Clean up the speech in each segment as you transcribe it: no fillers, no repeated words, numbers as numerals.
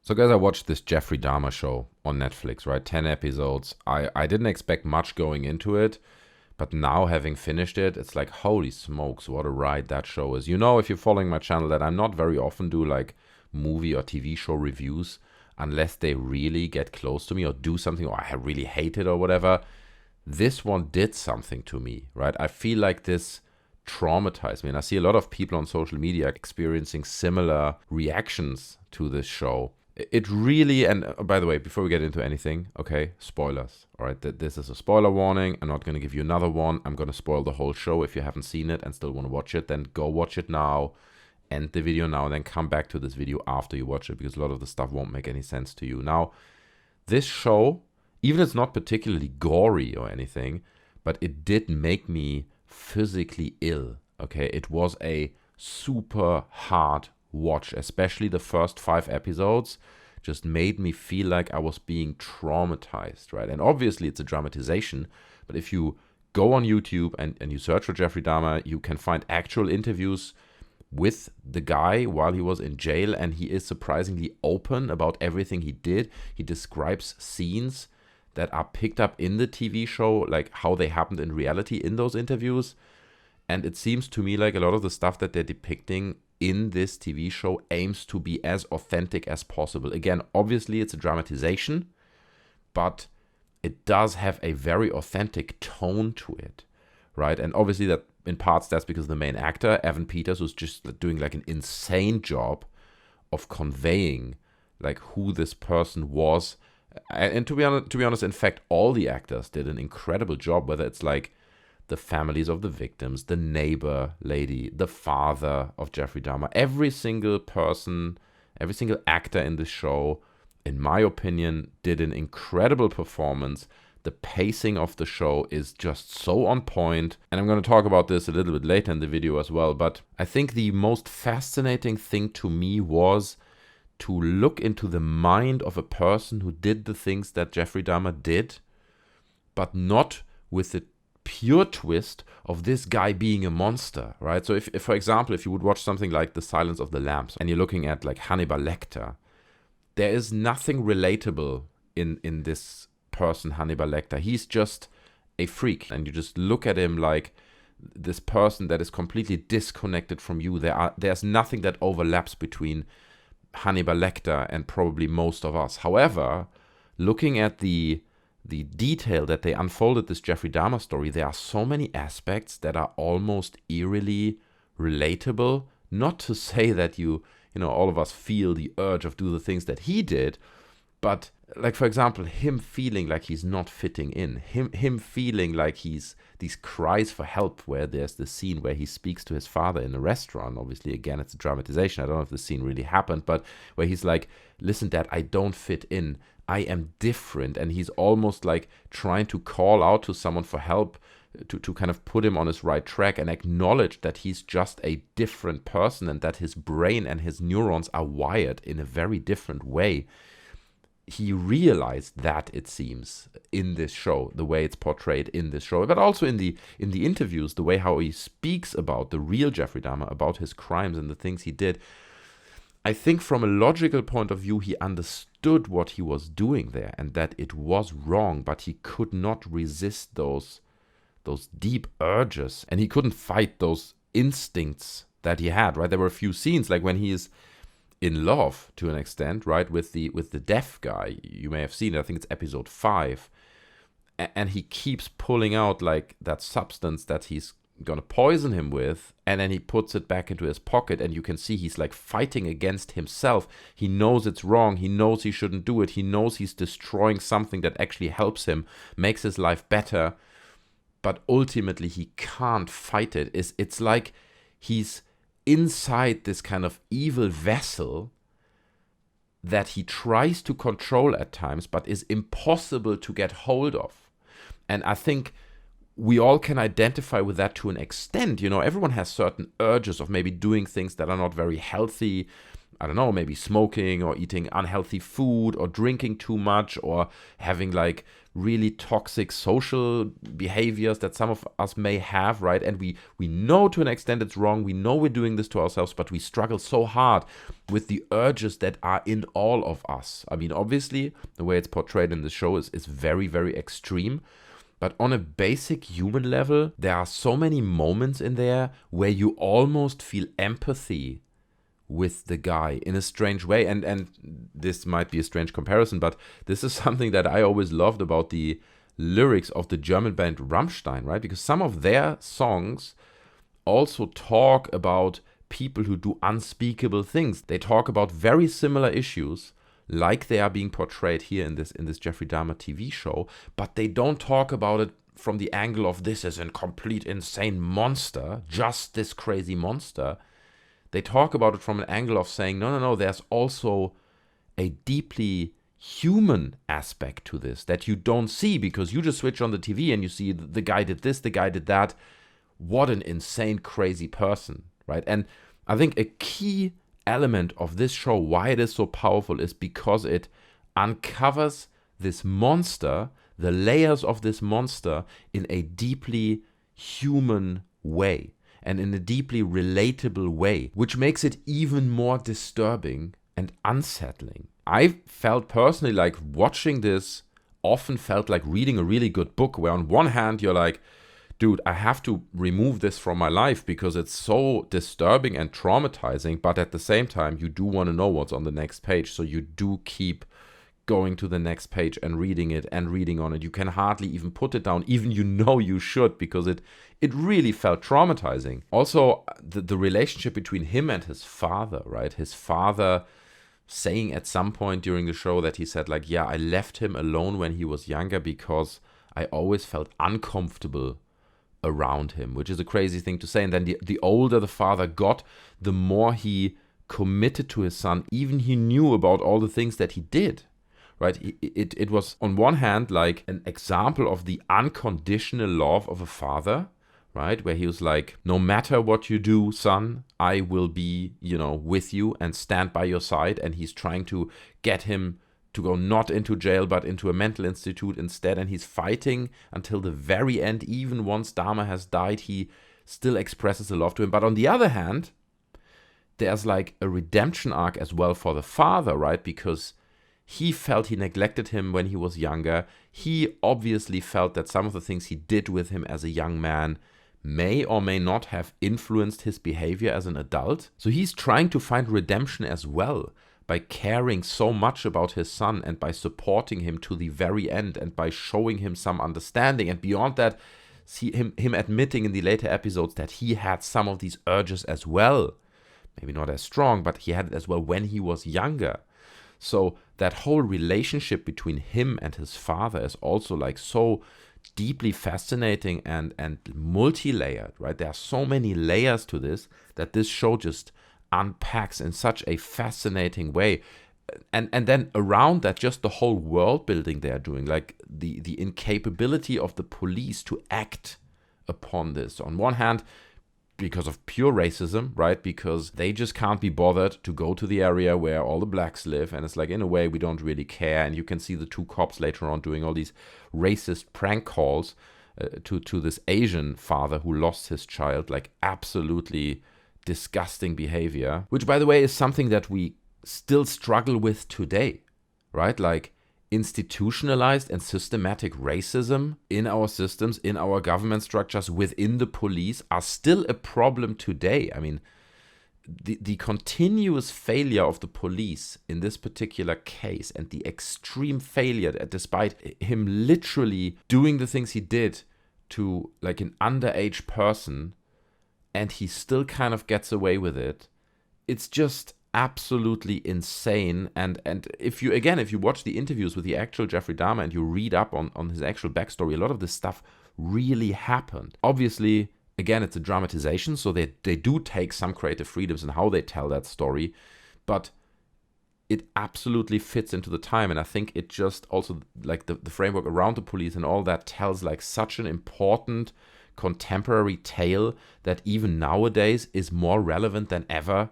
So guys, I watched this Jeffrey Dahmer show on Netflix, right? 10 episodes. I didn't expect much going into it, but now having finished it, it's like, holy smokes, what a ride that show is. You know, if you're following my channel, that I'm not very often do like movie or TV show reviews unless they really get close to me or do something or I really hate it or whatever. This one did something to me, right? I feel like this traumatized me. And I see a lot of people on social media experiencing similar reactions to this show. It really, and by the way, before we get into anything, okay, spoilers. All right, this is a spoiler warning. I'm not going to give you another one. I'm going to spoil the whole show. If you haven't seen it and still want to watch it, then go watch it now. End the video now and then come back to this video after you watch it because a lot of the stuff won't make any sense to you. Now, this show, even if it's not particularly gory or anything, but it did make me physically ill, okay? It was a super hard watch, especially the first 5 episodes just made me feel like I was being traumatized, right? And obviously it's a dramatization, but if you go on YouTube and you search for Jeffrey Dahmer, you can find actual interviews with the guy while he was in jail, and he is surprisingly open about everything he did. He describes scenes that are picked up in the TV show, like how they happened in reality in those interviews. And it seems to me like a lot of the stuff that they're depicting in this TV show aims to be as authentic as possible. Again, obviously it's a dramatization, but it does have a very authentic tone to it, right? And obviously that in parts that's because the main actor, Evan Peters, was just doing like an insane job of conveying like who this person was. And to be honest, in fact, all the actors did an incredible job, whether it's like the families of the victims, the neighbor lady, the father of Jeffrey Dahmer. Every single person, every single actor in this show, in my opinion, did an incredible performance. The pacing of the show is just so on point. And I'm going to talk about this a little bit later in the video as well. But I think the most fascinating thing to me was to look into the mind of a person who did the things that Jeffrey Dahmer did, but not with the pure twist of this guy being a monster, right? So if for example, if you would watch something like The Silence of the Lambs and you're looking at like Hannibal Lecter, there is nothing relatable in this person, Hannibal Lecter. He's just a freak, and you just look at him like this person that is completely disconnected from you. There's nothing that overlaps between Hannibal Lecter and probably most of us. However, looking at the detail that they unfolded this Jeffrey Dahmer story, there are so many aspects that are almost eerily relatable. Not to say that you know, all of us feel the urge of do the things that he did, but like, for example, him feeling like he's not fitting in, him feeling like he's these cries for help, where there's the scene where he speaks to his father in a restaurant. Obviously, again, it's a dramatization. I don't know if the scene really happened, but where he's like, listen, Dad, I don't fit in. I am different. And he's almost like trying to call out to someone for help to kind of put him on his right track and acknowledge that he's just a different person and that his brain and his neurons are wired in a very different way. He realized that, it seems, in this show, the way it's portrayed in this show, but also in the interviews, the way how he speaks about the real Jeffrey Dahmer, about his crimes and the things he did. I think from a logical point of view, he understood what he was doing there and that it was wrong, but he could not resist those deep urges, and he couldn't fight those instincts that he had, right? There were a few scenes, like when he is in love to an extent, right, with the deaf guy. You may have seen it. I think it's episode 5, and he keeps pulling out like that substance that he's gonna poison him with, and then he puts it back into his pocket, and you can see he's like fighting against himself. He knows it's wrong. He knows he shouldn't do it. He knows he's destroying something that actually helps him, makes his life better, but ultimately he can't fight it. It's like he's inside this kind of evil vessel that he tries to control at times, but is impossible to get hold of. And I think we all can identify with that to an extent. You know, everyone has certain urges of maybe doing things that are not very healthy, I don't know, maybe smoking or eating unhealthy food or drinking too much or having like really toxic social behaviors that some of us may have, right? And we know to an extent it's wrong. We know we're doing this to ourselves, but we struggle so hard with the urges that are in all of us. I mean, obviously, the way it's portrayed in the show is very, very extreme. But on a basic human level, there are so many moments in there where you almost feel empathy with the guy in a strange way. And this might be a strange comparison, but this is something that I always loved about the lyrics of the German band Rammstein, right? Because some of their songs also talk about people who do unspeakable things. They talk about very similar issues, like they are being portrayed here in this Jeffrey Dahmer TV show, but they don't talk about it from the angle of this is a complete insane monster, just this crazy monster. They talk about it from an angle of saying, no, there's also a deeply human aspect to this that you don't see because you just switch on the TV and you see the guy did this, the guy did that. What an insane, crazy person, right? And I think a key element of this show, why it is so powerful, is because it uncovers this monster, the layers of this monster in a deeply human way. And in a deeply relatable way, which makes it even more disturbing and unsettling. I felt personally like watching this often felt like reading a really good book, where on one hand you're like, dude, I have to remove this from my life because it's so disturbing and traumatizing, but at the same time you do want to know what's on the next page, so you do keep going to the next page and reading it and reading on it. You can hardly even put it down, even you should, because it really felt traumatizing. Also, the relationship between him and his father, right? His father saying at some point during the show that he said like, yeah, I left him alone when he was younger because I always felt uncomfortable around him, which is a crazy thing to say. And then the older the father got, the more he committed to his son, even he knew about all the things that he did. Right, it was on one hand like an example of the unconditional love of a father, right, where he was like, no matter what you do, son, I will be, with you and stand by your side. And he's trying to get him to go not into jail, but into a mental institute instead. And he's fighting until the very end. Even once Dahmer has died, he still expresses the love to him. But on the other hand, there's like a redemption arc as well for the father, right, because he felt he neglected him when he was younger. He obviously felt that some of the things he did with him as a young man may or may not have influenced his behavior as an adult. So he's trying to find redemption as well by caring so much about his son and by supporting him to the very end and by showing him some understanding. And beyond that, see him admitting in the later episodes that he had some of these urges as well. Maybe not as strong, but he had it as well when he was younger. So that whole relationship between him and his father is also like so deeply fascinating and multi-layered, right? There are so many layers to this that this show just unpacks in such a fascinating way. And then around that, just the whole world building they're doing, like the incapability of the police to act upon this. On one hand, because of pure racism, right? Because they just can't be bothered to go to the area where all the blacks live. And it's like, in a way, we don't really care. And you can see the two cops later on doing all these racist prank calls to this Asian father who lost his child, like absolutely disgusting behavior, which, by the way, is something that we still struggle with today, right? Like institutionalized and systematic racism in our systems, in our government structures, within the police are still a problem today. I mean, the continuous failure of the police in this particular case and the extreme failure, despite him literally doing the things he did to like an underage person, and he still kind of gets away with it. It's just absolutely insane. And if you watch the interviews with the actual Jeffrey Dahmer and you read up on his actual backstory, a lot of this stuff really happened. Obviously, again, it's a dramatization, so they do take some creative freedoms in how they tell that story, but it absolutely fits into the time. And I think it just also, like the framework around the police and all that tells like such an important contemporary tale that even nowadays is more relevant than ever,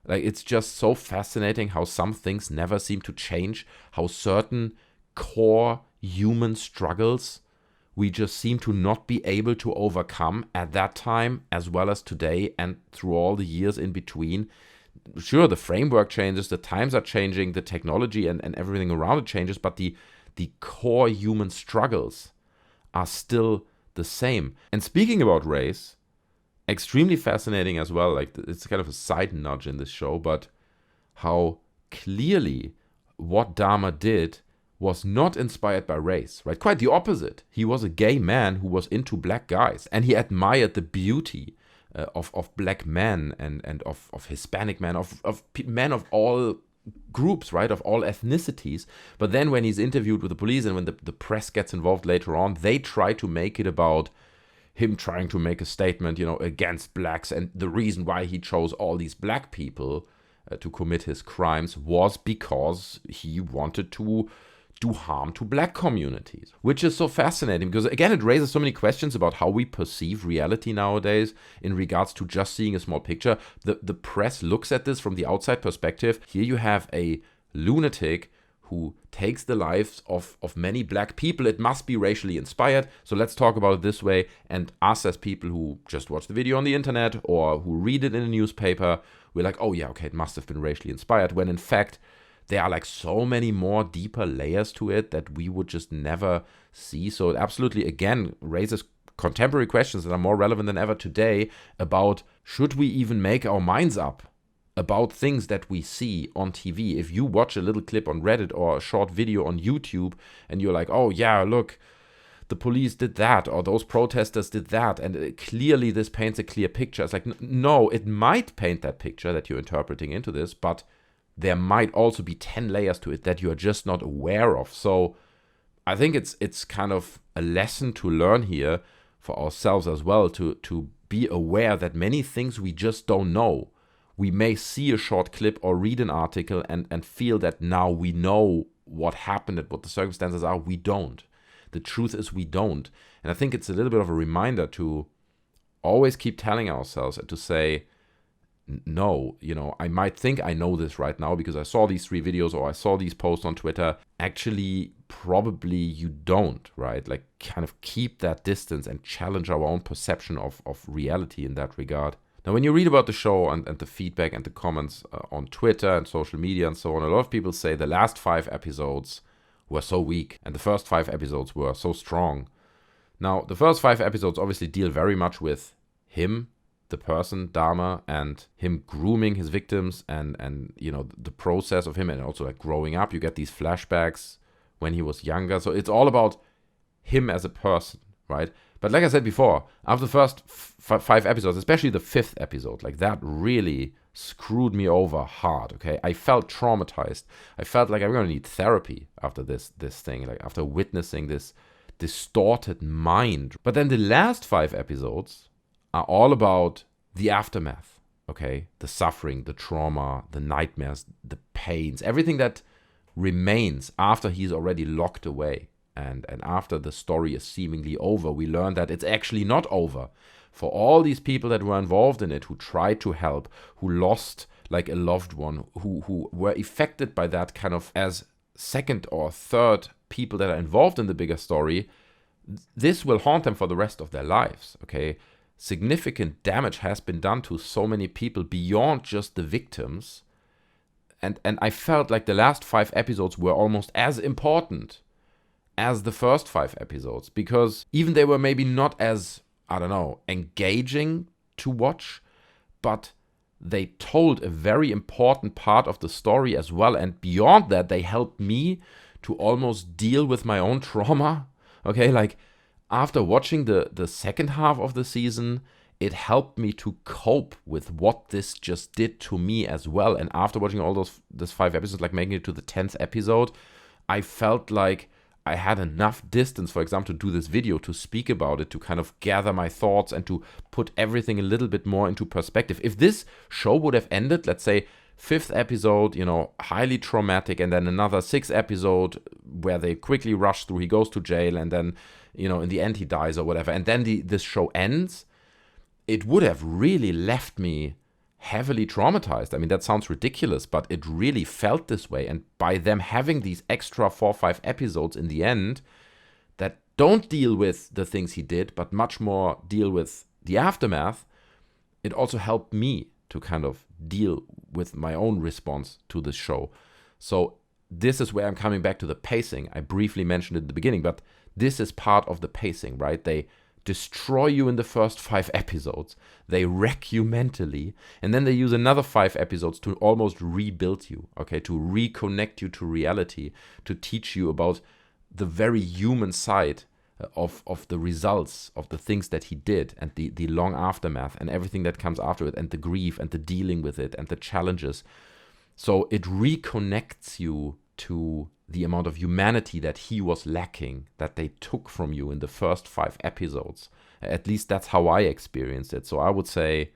Like, it's just so fascinating how some things never seem to change, how certain core human struggles we just seem to not be able to overcome at that time as well as today and through all the years in between. Sure, the framework changes, the times are changing, the technology and everything around it changes, but the core human struggles are still the same. And speaking about race, extremely fascinating as well, like it's kind of a side nudge in this show, but how clearly what Dahmer did was not inspired by race, right? Quite the opposite. He was a gay man who was into black guys, and he admired the beauty of black men and of Hispanic men, of men of all groups, right, of all ethnicities. But then when he's interviewed with the police and when the press gets involved later on, they try to make it about him trying to make a statement, against blacks, and the reason why he chose all these black people to commit his crimes was because he wanted to do harm to black communities, which is so fascinating because, again, it raises so many questions about how we perceive reality nowadays in regards to just seeing a small picture. The press looks at this from the outside perspective. Here you have a lunatic who takes the lives of many black people. It must be racially inspired. So let's talk about it this way. And us as people who just watch the video on the internet or who read it in a newspaper, we're like, oh yeah, okay, it must have been racially inspired, when in fact there are like so many more deeper layers to it that we would just never see. So it absolutely, again, raises contemporary questions that are more relevant than ever today about, should we even make our minds up about things that we see on TV? If you watch a little clip on Reddit or a short video on YouTube and you're like, oh yeah, look, the police did that, or those protesters did that, and clearly this paints a clear picture. It's like, no, it might paint that picture that you're interpreting into this, but there might also be 10 layers to it that you are just not aware of. So I think it's kind of a lesson to learn here for ourselves as well, to be aware that many things we just don't know. We may see a short clip or read an article and feel that now we know what happened and what the circumstances are. We don't. The truth is we don't. And I think it's a little bit of a reminder to always keep telling ourselves and to say, no, I might think I know this right now because I saw these 3 videos or I saw these posts on Twitter. Actually, probably you don't, right? Like, kind of keep that distance and challenge our own perception of reality in that regard. Now, when you read about the show and the feedback and the comments on Twitter and social media and so on, a lot of people say the last 5 episodes were so weak and the first 5 episodes were so strong. Now, the first 5 episodes obviously deal very much with him, the person, Dahmer, and him grooming his victims and the process of him, and also like growing up. You get these flashbacks when he was younger. So it's all about him as a person, right? But like I said before, after the first 5 episodes, especially the 5th episode, like that really screwed me over hard, okay? I felt traumatized. I felt like I'm going to need therapy after this thing, like after witnessing this distorted mind. But then the last 5 episodes are all about the aftermath, okay? The suffering, the trauma, the nightmares, the pains, everything that remains after he's already locked away. And after the story is seemingly over, we learn that it's actually not over. For all these people that were involved in it, who tried to help, who lost like a loved one, who were affected by that kind of as second or third people that are involved in the bigger story, this will haunt them for the rest of their lives, okay? Significant damage has been done to so many people beyond just the victims. And I felt like the last 5 episodes were almost as important as the first 5 episodes, because even they were maybe not as, I don't know, engaging to watch, but they told a very important part of the story as well. And beyond that, they helped me to almost deal with my own trauma. Okay, like after watching the second half of the season, it helped me to cope with what this just did to me as well. And after watching all those 5 episodes, like making it to the 10th episode, I felt like I had enough distance, for example, to do this video, to speak about it, to kind of gather my thoughts and to put everything a little bit more into perspective. If this show would have ended, let's say, 5th episode, highly traumatic, and then another 6th episode where they quickly rush through, he goes to jail, and then, in the end he dies or whatever, and then this show ends, it would have really left me heavily traumatized. I mean, that sounds ridiculous, but it really felt this way. And by them having these extra 4 or 5 episodes in the end that don't deal with the things he did, but much more deal with the aftermath, it also helped me to kind of deal with my own response to this show. So this is where I'm coming back to the pacing. I briefly mentioned it at the beginning, but this is part of the pacing, right? They destroy you in the first 5 episodes. They wreck you mentally. And then they use another 5 episodes to almost rebuild you, okay? To reconnect you to reality, to teach you about the very human side of the results of the things that he did, and the long aftermath and everything that comes after it, and the grief and the dealing with it and the challenges. So it reconnects you to the amount of humanity that he was lacking, that they took from you in the first 5 episodes. At least that's how I experienced it. So I would say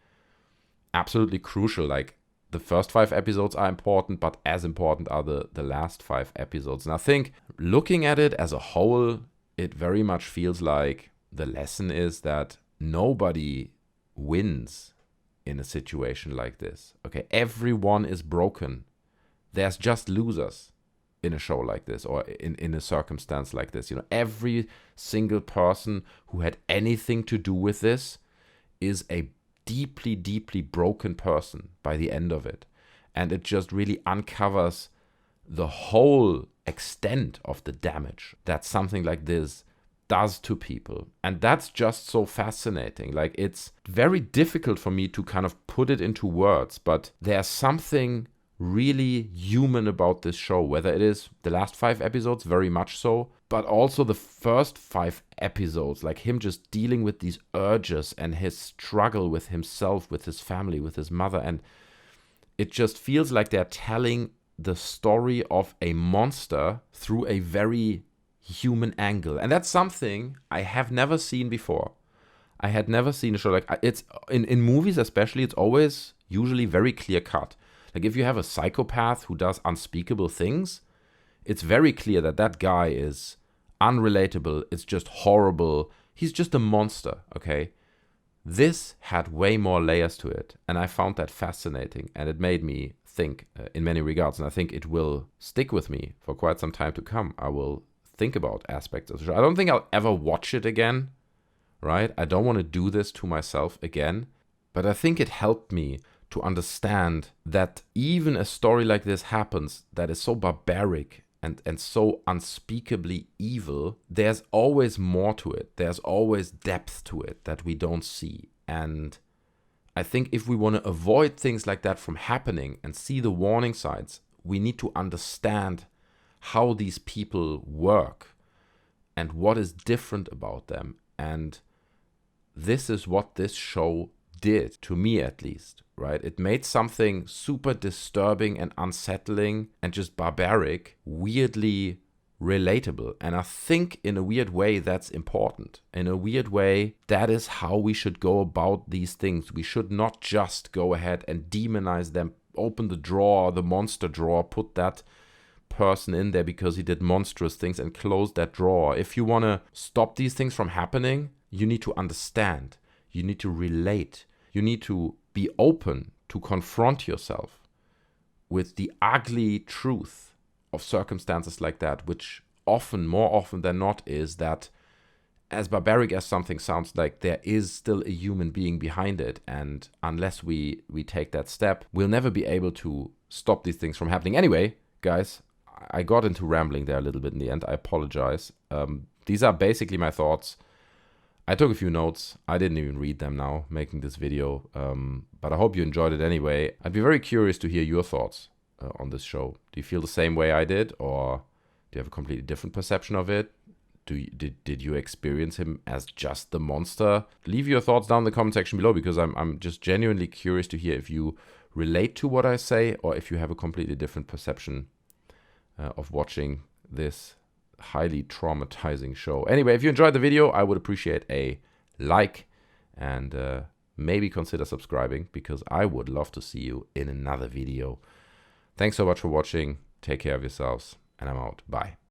absolutely crucial. Like, the first 5 episodes are important, but as important are the last 5 episodes. And I think looking at it as a whole, it very much feels like the lesson is that nobody wins in a situation like this. Okay, everyone is broken. There's just losers in a show like this, or in a circumstance like this. You know, every single person who had anything to do with this is a deeply, deeply broken person by the end of it. And it just really uncovers the whole extent of the damage that something like this does to people. And that's just so fascinating. Like, it's very difficult for me to kind of put it into words, but there's something really human about this show, whether it is the last 5 episodes, very much so, but also the first 5 episodes, like him just dealing with these urges and his struggle with himself, with his family, with his mother. And it just feels like they're telling the story of a monster through a very human angle. And that's something I have never seen before. I had never seen a show like it's in movies especially, it's always usually very clear cut. Like, if you have a psychopath who does unspeakable things, it's very clear that that guy is unrelatable. It's just horrible. He's just a monster, okay? This had way more layers to it, and I found that fascinating, and it made me think in many regards, and I think it will stick with me for quite some time to come. I will think about aspects of the show. I don't think I'll ever watch it again, right? I don't want to do this to myself again, but I think it helped me to understand that even a story like this happens that is so barbaric and so unspeakably evil, there's always more to it. There's always depth to it that we don't see. And I think if we want to avoid things like that from happening and see the warning signs, we need to understand how these people work and what is different about them. And this is what this show did, to me at least, right? It made something super disturbing and unsettling and just barbaric weirdly relatable. And I think in a weird way that's important. In a weird way, that is how we should go about these things. We should not just go ahead and demonize them, open the drawer, the monster drawer, put that person in there because he did monstrous things and close that drawer. If you want to stop these things from happening, you need to understand. You need to relate. You need to be open to confront yourself with the ugly truth of circumstances like that, which often, more often than not, is that as barbaric as something sounds like, there is still a human being behind it. And unless we take that step, we'll never be able to stop these things from happening. Anyway, guys, I got into rambling there a little bit in the end. I apologize. These are basically my thoughts. I took a few notes. I didn't even read them now, making this video. But I hope you enjoyed it anyway. I'd be very curious to hear your thoughts on this show. Do you feel the same way I did? Or do you have a completely different perception of it? Did you experience him as just the monster? Leave your thoughts down in the comment section below, because I'm just genuinely curious to hear if you relate to what I say, or if you have a completely different perception of watching this highly traumatizing show. Anyway, if you enjoyed the video, I would appreciate a like, and maybe consider subscribing, because I would love to see you in another video. Thanks so much for watching. Take care of yourselves, and I'm out. Bye.